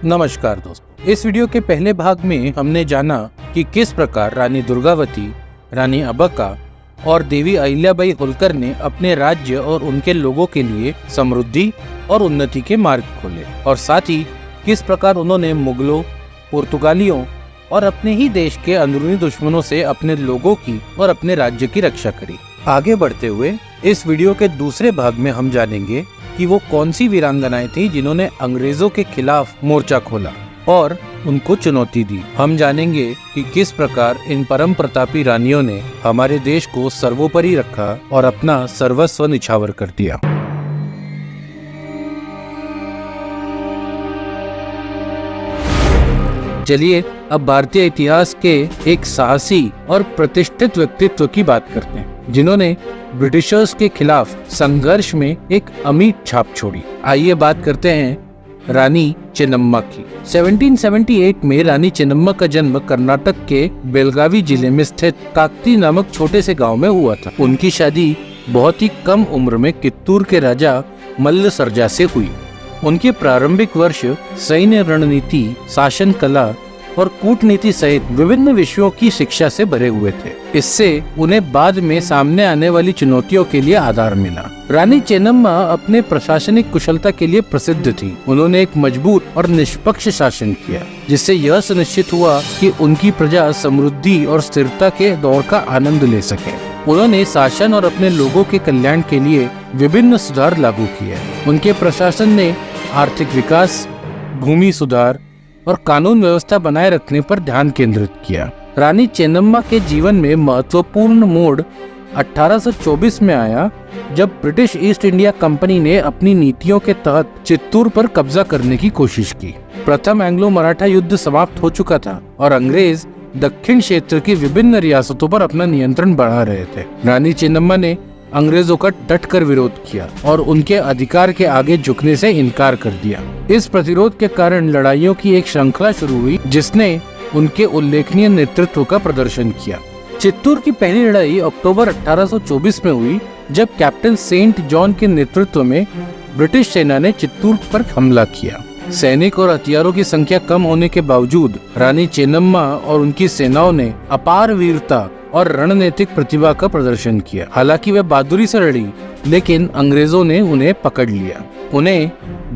नमस्कार दोस्तों, इस वीडियो के पहले भाग में हमने जाना कि किस प्रकार रानी दुर्गावती, रानी अब्बका और देवी अहिल्याबाई होलकर ने अपने राज्य और उनके लोगों के लिए समृद्धि और उन्नति के मार्ग खोले और साथ ही किस प्रकार उन्होंने मुगलों, पुर्तगालियों और अपने ही देश के अंदरूनी दुश्मनों से अपने लोगों की और अपने राज्य की रक्षा करी। आगे बढ़ते हुए इस वीडियो के दूसरे भाग में हम जानेंगे कि वो कौन सी वीरांगनाएं थी जिन्होंने अंग्रेजों के खिलाफ मोर्चा खोला और उनको चुनौती दी। हम जानेंगे कि किस प्रकार इन परम प्रतापी रानियों ने हमारे देश को सर्वोपरि रखा और अपना सर्वस्व निछावर कर दिया। चलिए अब भारतीय इतिहास के एक साहसी और प्रतिष्ठित व्यक्तित्व की बात करते हैं जिन्होंने ब्रिटिशर्स के खिलाफ संघर्ष में एक अमिट छाप छोड़ी। आइए बात करते हैं रानी चेन्नम्मा की। 1778 में रानी चेन्नम्मा का जन्म कर्नाटक के बेलगावी जिले में स्थित काकती नामक छोटे से गांव में हुआ था। उनकी शादी बहुत ही कम उम्र में कित्तूर के राजा मल्ल सर्जा से हुई। उनके प्रारंभिक वर्ष सैन्य रणनीति, शासन कला और कूटनीति सहित विभिन्न विषयों की शिक्षा से भरे हुए थे। इससे उन्हें बाद में सामने आने वाली चुनौतियों के लिए आधार मिला। रानी चेन्नम्मा अपने प्रशासनिक कुशलता के लिए प्रसिद्ध थी। उन्होंने एक मजबूत और निष्पक्ष शासन किया, जिससे यह सुनिश्चित हुआ कि उनकी प्रजा समृद्धि और स्थिरता के दौर का आनंद ले सके। उन्होंने शासन और अपने लोगों के कल्याण के लिए विभिन्न सुधार लागू किए। उनके प्रशासन ने आर्थिक विकास, भूमि सुधार और कानून व्यवस्था बनाए रखने पर ध्यान केंद्रित किया। रानी चेन्नम्मा के जीवन में महत्वपूर्ण मोड़ 1824 में आया, जब ब्रिटिश ईस्ट इंडिया कंपनी ने अपनी नीतियों के तहत चित्तूर पर कब्जा करने की कोशिश की। प्रथम एंग्लो मराठा युद्ध समाप्त हो चुका था और अंग्रेज दक्षिण क्षेत्र की विभिन्न रियासतों पर अपना नियंत्रण बढ़ा रहे थे। रानी चेन्नम्मा ने अंग्रेजों का डटकर विरोध किया और उनके अधिकार के आगे झुकने से इनकार कर दिया। इस प्रतिरोध के कारण लड़ाइयों की एक श्रृंखला शुरू हुई, जिसने उनके उल्लेखनीय नेतृत्व का प्रदर्शन किया। चित्तूर की पहली लड़ाई अक्टूबर 1824 में हुई, जब कैप्टन सेंट जॉन के नेतृत्व में ब्रिटिश सेना ने चित्तूर पर हमला किया। सैनिक और हथियारों की संख्या कम होने के बावजूद रानी चेन्नम्मा और उनकी सेनाओं ने अपार वीरता और रणनीतिक प्रतिभा का प्रदर्शन किया। हालांकि वे बहादुरी से लड़ी, लेकिन अंग्रेजों ने उन्हें पकड़ लिया। उन्हें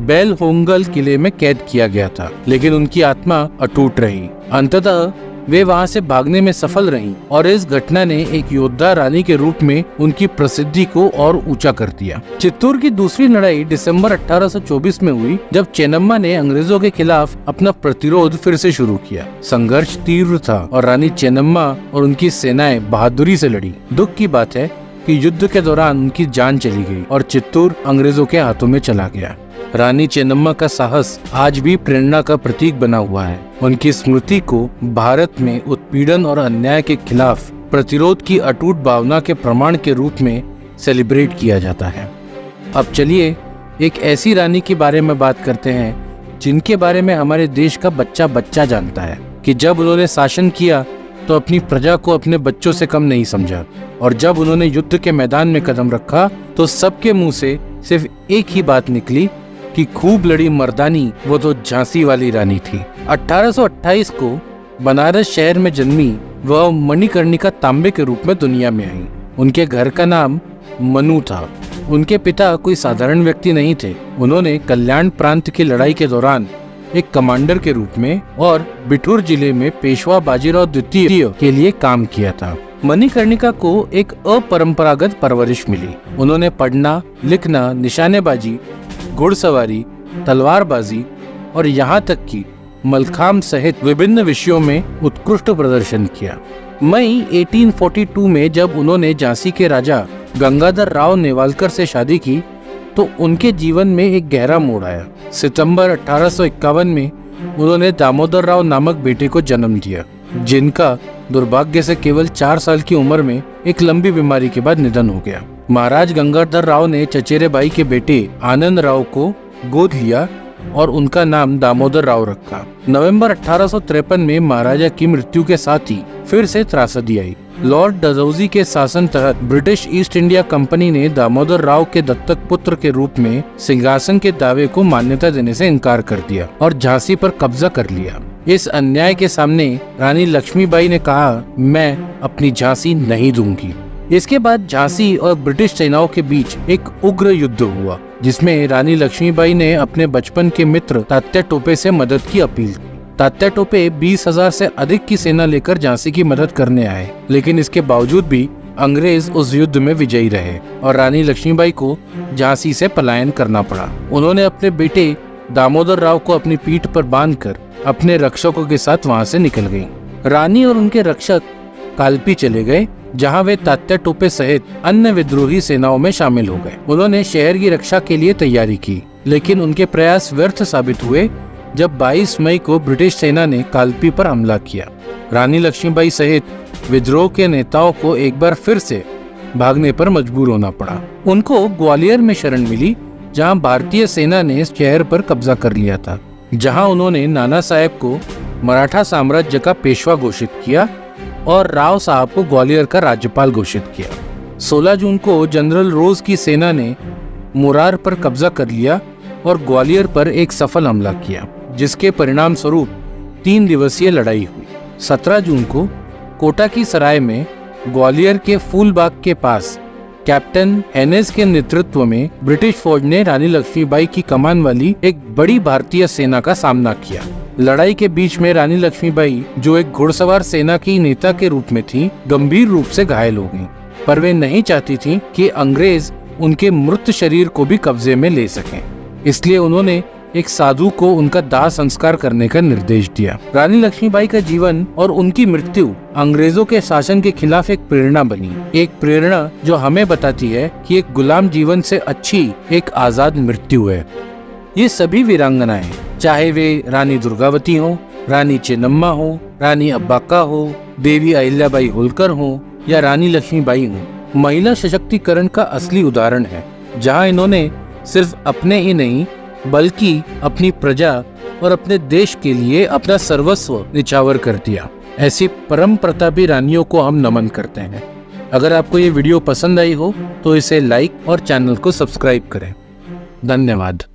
बेलहोंगल किले में कैद किया गया था, लेकिन उनकी आत्मा अटूट रही। अंततः वे वहां से भागने में सफल रहीं और इस घटना ने एक योद्धा रानी के रूप में उनकी प्रसिद्धि को और ऊंचा कर दिया। चित्तूर की दूसरी लड़ाई दिसंबर 1824 में हुई, जब चेन्नम्मा ने अंग्रेजों के खिलाफ अपना प्रतिरोध फिर से शुरू किया। संघर्ष तीव्र था और रानी चेन्नम्मा और उनकी सेनाएं बहादुरी से लड़ी। दुख की बात है कि युद्ध के दौरान उनकी जान चली गई और चित्तूर अंग्रेजों के हाथों में चला गया। रानी चेन्नम्मा का साहस आज भी प्रेरणा का प्रतीक बना हुआ है। उनकी स्मृति को भारत में उत्पीड़न और अन्याय के खिलाफ प्रतिरोध की अटूट भावना के प्रमाण के रूप में सेलिब्रेट किया जाता है। अब चलिए एक ऐसी रानी के बारे में बात करते हैं जिनके बारे में हमारे देश का बच्चा बच्चा जानता है कि जब उन्होंने शासन किया तो अपनी प्रजा को अपने बच्चों से कम नहीं समझा, और जब उन्होंने युद्ध के मैदान में कदम रखा तो सबके मुंह से सिर्फ एक ही बात निकली कि खूब लड़ी मर्दानी, वो तो झांसी वाली रानी थी। 1828 को बनारस शहर में जन्मी वह मणिकर्णिका तांबे के रूप में दुनिया में आई। उनके घर का नाम मनु था। उनके पिता कोई साधारण व्यक्ति नहीं थे। उन्होंने कल्याण प्रांत की लड़ाई के दौरान एक कमांडर के रूप में और बिठूर जिले में पेशवा बाजीराव द्वितीय के लिए काम किया था। मणिकर्णिका को एक अपरंपरागत परवरिश मिली। उन्होंने पढ़ना, लिखना, निशानेबाजी, घुड़सवारी, तलवारबाजी और यहाँ तक कि मलखाम सहित विभिन्न विषयों में उत्कृष्ट प्रदर्शन किया। मई 1842 में जब उन्होंने झांसी के राजा गंगाधर राव नेवालकर से शादी की तो उनके जीवन में एक गहरा मोड़ आया। सितंबर 1851 में उन्होंने दामोदर राव नामक बेटे को जन्म दिया, जिनका दुर्भाग्य से केवल 4 साल की उम्र में एक लंबी बीमारी के बाद निधन हो गया। महाराज गंगाधर राव ने चचेरे भाई के बेटे आनंद राव को गोद लिया और उनका नाम दामोदर राव रखा। नवंबर 1853 में महाराजा की मृत्यु के साथ ही फिर से त्रासदी आई। लॉर्ड डलहौजी के शासन तहत ब्रिटिश ईस्ट इंडिया कंपनी ने दामोदर राव के दत्तक पुत्र के रूप में सिंहासन के दावे को मान्यता देने से इनकार कर दिया और झांसी पर कब्जा कर लिया। इस अन्याय के सामने रानी लक्ष्मीबाई ने कहा, मैं अपनी झांसी नहीं दूंगी। इसके बाद झांसी और ब्रिटिश सेनाओं के बीच एक उग्र युद्ध हुआ, जिसमें रानी लक्ष्मीबाई ने अपने बचपन के मित्र तात्या टोपे से मदद की अपील की। तात्या टोपे 20,000 से अधिक की सेना लेकर झांसी की मदद करने आए, लेकिन इसके बावजूद भी अंग्रेज उस युद्ध में विजयी रहे और रानी लक्ष्मीबाई को झांसी से पलायन करना पड़ा। उन्होंने अपने बेटे दामोदर राव को अपनी पीठ पर बांधकर अपने रक्षकों के साथ वहां से निकल गई। रानी और उनके रक्षक कालपी चले गए, जहां वे तात्या टोपे सहित अन्य विद्रोही सेनाओं में शामिल हो गए। उन्होंने शहर की रक्षा के लिए तैयारी की, लेकिन उनके प्रयास व्यर्थ साबित हुए जब 22 मई को ब्रिटिश सेना ने कालपी पर हमला किया। रानी लक्ष्मीबाई सहित विद्रोह के नेताओं को एक बार फिर से भागने पर मजबूर होना पड़ा। उनको ग्वालियर में शरण मिली, जहां भारतीय सेना ने शहर पर कब्जा कर लिया था, जहां उन्होंने नाना साहेब को मराठा साम्राज्य का पेशवा घोषित किया और राव साहब को ग्वालियर का राज्यपाल घोषित किया। 16 जून को जनरल रोज की सेना ने मुरार पर कब्जा कर लिया और ग्वालियर पर एक सफल हमला किया, जिसके परिणाम स्वरूप 3 दिवसीय लड़ाई हुई। 17 जून को कोटा की सराय में ग्वालियर के फूलबाग के पास कैप्टन हेनेस के नेतृत्व में ब्रिटिश फौज ने रानी लक्ष्मीबाई की कमान वाली एक बड़ी भारतीय सेना का सामना किया। लड़ाई के बीच में रानी लक्ष्मीबाई, जो एक घुड़सवार सेना की नेता के रूप में थी, गंभीर रूप से घायल हो गईं, पर वे नहीं चाहती थीं कि अंग्रेज उनके मृत शरीर को भी कब्जे में ले सकें। इसलिए उन्होंने एक साधु को उनका दाह संस्कार करने का निर्देश दिया। रानी लक्ष्मीबाई का जीवन और उनकी मृत्यु अंग्रेजों के शासन के खिलाफ एक प्रेरणा बनी, एक प्रेरणा जो हमें बताती है कि एक गुलाम जीवन से अच्छी एक आजाद मृत्यु है। ये सभी वीरांगनाएं, चाहे वे रानी दुर्गावती हो, रानी चेन्नम्मा हो, रानी अब्बाका हो, देवी अहिल्याबाई होलकर हो या रानी लक्ष्मीबाई हो, महिला सशक्तिकरण का असली उदाहरण है, जहाँ इन्होंने सिर्फ अपने ही नहीं बल्कि अपनी प्रजा और अपने देश के लिए अपना सर्वस्व निछावर कर दिया। ऐसी परम प्रतापी रानियों को हम नमन करते हैं। अगर आपको ये वीडियो पसंद आई हो तो इसे लाइक और चैनल को सब्सक्राइब करें। धन्यवाद।